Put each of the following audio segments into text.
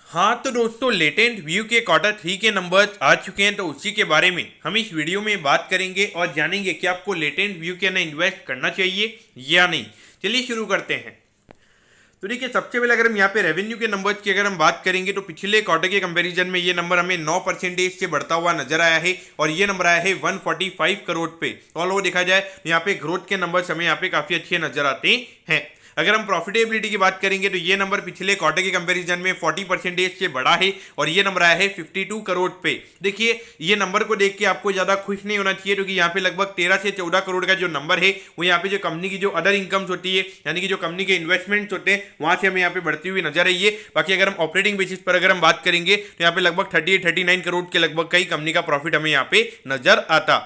हाँ तो दोस्तों, लेटेंट व्यू के क्वार्टर 3 के नंबर्स आ चुके हैं, तो उसी के बारे में हम इस वीडियो में बात करेंगे और जानेंगे कि आपको लेटेंट व्यू के अंदर इन्वेस्ट करना चाहिए या नहीं। चलिए शुरू करते हैं। तो देखिए, सबसे पहले अगर हम यहाँ पे रेवेन्यू के नंबर्स की अगर हम बात करेंगे तो पिछले क्वार्टर के कंपैरिजन में ये नंबर हमें 9% से बढ़ता हुआ नजर आया है और ये नंबर आया है 145 करोड़ पे। ऑल ओवर देखा जाए तो यहाँ पे ग्रोथ के नंबर्स हमें यहाँ पे काफी अच्छे नजर आते हैं। अगर हम प्रॉफिटेबिलिटी की बात करेंगे तो ये नंबर पिछले क्वार्टर के कंपैरिजन में 40% से बढ़ा है और ये नंबर आया है 52 करोड़ पे। देखिए, ये नंबर को देख के आपको ज्यादा खुश नहीं होना चाहिए, क्योंकि यहाँ पे लगभग 13 से 14 करोड़ का जो नंबर है वो यहाँ पे जो कंपनी की जो अदर इनकम्स होती है, यानी कि जो कंपनी के इन्वेस्टमेंट्स होते हैं, वहां से हमें यहाँ पे बढ़ती हुई नजर आई है। बाकी अगर हम ऑपरेटिंग बेसिस पर अगर हम बात करेंगे तो यहाँ पे लगभग 38-39 करोड़ के लगभग कई कंपनी का प्रॉफिट हमें यहाँ पे नजर आता।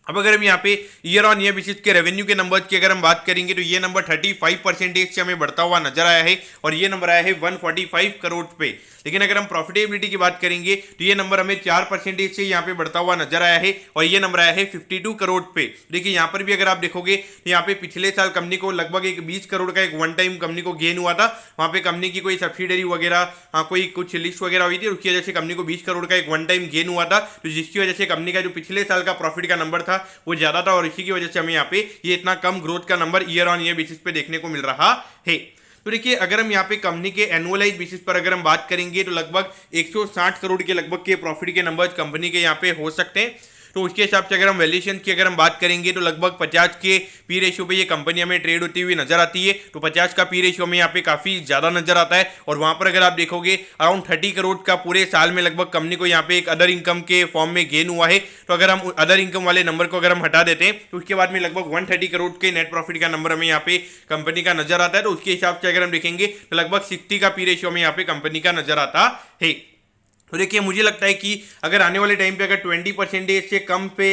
अब अगर हम यहाँ पे ईयर ऑन ईयर बेसिस के रेवेन्यू के नंबर्स की अगर हम बात करेंगे तो ये नंबर 35% से हमें बढ़ता हुआ नजर आया है और ये नंबर आया है 145 करोड़ पे। लेकिन अगर हम प्रॉफिटेबिलिटी की बात करेंगे तो ये नंबर हमें 4% से यहाँ पे बढ़ता हुआ नजर आया है और ये नंबर आया है 52 करोड़ पे। देखिए, यहाँ पर भी अगर आप देखोगे तो यहाँ पे पिछले साल कंपनी को लगभग एक 20 करोड़ का एक वन टाइम कंपनी को गेन हुआ था। वहां पे कंपनी की कोई सब्सिडरी वगैरह, कोई कुछ लिस्ट वगैरह हुई थी, उसकी वजह से कंपनी को 20 करोड़ का एक वन टाइम गेन हुआ था, तो जिसकी वजह से कंपनी का जो पिछले साल का प्रॉफिट का नंबर था वो ज्यादा था और इसी की वजह से हमें यहाँ पे ये इतना कम ग्रोथ का number year on year basis पे देखने को मिल रहा है। तो देखिए, अगर हम यहाँ पे कंपनी के एनुअलाइज बेसिस पर अगर हम बात करेंगे तो लगभग 160 करोड़ के लगभग के प्रॉफिट के नंबर्स कंपनी के यहाँ पे हो सकते हैं। तो उसके हिसाब से अगर हम वैल्यूएशन की अगर हम बात करेंगे तो लगभग 50 के पी रेशियो पे ये कंपनी हमें ट्रेड होती हुई नजर आती है। तो 50 का पी रेशियो में यहाँ पे काफी ज्यादा नजर आता है और वहां पर अगर आप देखोगे अराउंड 30 करोड़ का पूरे साल में लगभग कंपनी को यहाँ पे एक अदर इनकम के फॉर्म में गेन हुआ है। तो अगर हम अदर इनकम वाले नंबर को अगर हम हटा देते हैं तो उसके बाद में लगभग 130 करोड़ के नेट प्रॉफिट का नंबर हमें यहाँ पे कंपनी का नजर आता है। तो उसके हिसाब से अगर हम देखेंगे तो लगभग 60 का पी रेशियो में यहाँ पे कंपनी का नजर आता है। तो देखिए, मुझे लगता है कि अगर आने वाले टाइम पे अगर 20% से कम पे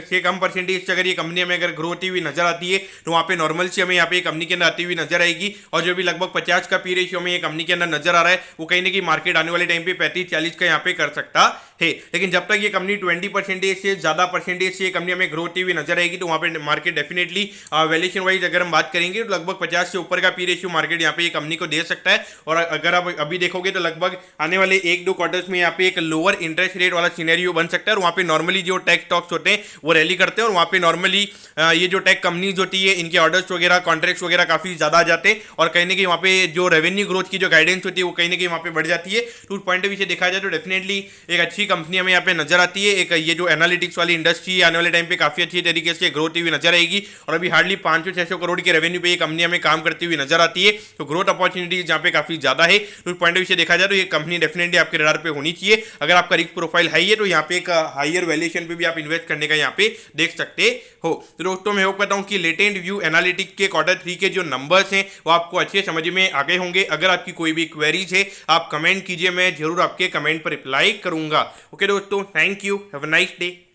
से कम परसेंटेज से अगर ये कंपनी हमें अगर ग्रो होती हुई नजर आती है तो वहाँ पे नॉर्मल से हमें यहाँ पे कंपनी के अंदर आती हुई नजर आएगी। और जो भी लगभग 50 का पी रेशियो में ये कंपनी के अंदर नजर आ रहा है वो कहीं ना कहीं मार्केट आने वाले टाइम पे 35-40 का यहाँ पे कर सकता है। लेकिन जब तक ये कंपनी 20% से ज्यादा परसेंटेज से ये कंपनी हमें ग्रो होती हुई नजर आएगी तो वहाँ पे मार्केट डेफिनेटली वैल्यूएशन वाइज अगर हम बात करेंगे तो लगभग 50 से ऊपर का पी रेशियो मार्केट यहाँ पे ये कंपनी को दे सकता है। और अगर आप अभी देखोगे तो लगभग आने वाले 1-2 क्वार्टर्स में यहाँ पे एक लोअर इंटरेस्ट रेट वाला सिनेरियो बन सकता है और वहाँ पे नॉर्मली जो टेक स्टॉक्स होते हैं वो रैली करते हैं और वहाँ पे नॉर्मली ये जो टेक कंपनीज होती है इनके ऑर्डर्स वगैरह कॉन्ट्रैक्ट्स वगैरह काफी ज्यादा आ जाते हैं और कहीं ना कहीं वहाँ पे जो रेवेन्यू ग्रोथ की जो गाइडेंस होती है वो कहीं ना कहीं वहाँ पे बढ़ जाती है। तो उस पॉइंट ऑफ व्यू से देखा जाए तो डेफिनेटली एक अच्छी कंपनी हमें यहाँ पे नजर आती है। एक ये जो एनालिटिक्स वाली इंडस्ट्री आने वाले टाइम पे काफी अच्छी तरीके से ग्रोथ हुई नजर आएगी और अभी हार्डली 500-600 करोड़ के रेवेन्यू पे ये कंपनी हमें काम करती हुई नजर आती है। तो ग्रोथ अपॉर्चुनिटीज यहाँ पे काफी ज्यादा है। तो उस पॉइंट ऑफ व्यू से देखा जाए तो ये कंपनी डेफिनेटली आपके रडार पे होनी चाहिए। अगर आपका रिस्क प्रोफाइल हाई है तो यहाँ पे एक हायर वैल्यूएशन पे भी आप इन्वेस्ट करने का यहाँ पे देख सकते हो। तो दोस्तों, मैं होप करता हूँ कि लेटेंट व्यू एनालिटिक्स के क्वार्टर 3 के जो नंबर्स हैं वो आपको अच्छे समझ में आ गए होंगे। अगर आपकी कोई भी क्वेरीज है आप कमेंट कीजिए, मैं जरूर आपके कमेंट पर रिप्लाई करूंगा। ओके दोस्तों, thank you, have a nice day.